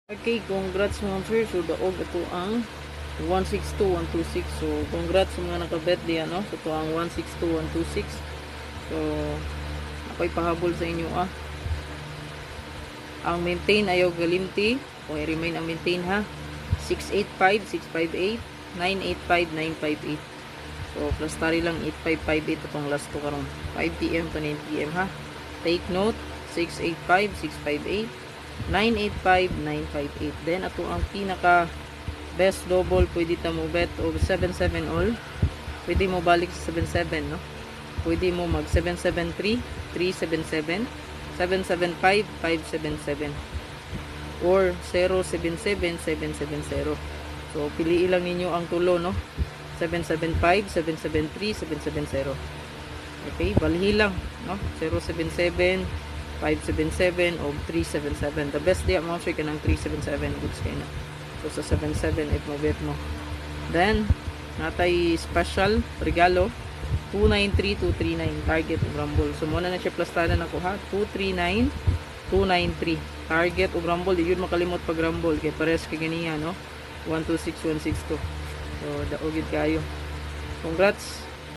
Okay, congrats mga sir. So, daog ito ang 162126. So, congrats sa mga nakabet diyan, no? So, ito ang 162126. So, ako'y pahabol sa inyo, ah. Ang maintain ayaw galimti. Kung i-remain ang maintain, ha? 685, 658, 985, 958. So, plus tari lang 8558 itong last to karong 5 p.m. to 9 p.m. ha. Take note, 685, 658, 985, 958. Then, ato ang pinaka best double, pwede ta mo bet o 77 all. Pwede mo balik sa 77, no? Pwede mo mag 773, 377, 775, 577. Or 077, 770. So, piliin lang ninyo ang tulo, no? 775, 773, 770. Okay, balhi lang, no? 077, 577 o 377. The best day amount ka ng 377 goods kayo na. So sa 77 if mo bet mo. Then natay special regalo 293239 target ug rumble. So muna na siya plastanan ako ha. 239293 target ug rumble. Di yun makalimot pag rumble kay pares kay ganiya, no? 126162. So daog gid kayo. Congrats.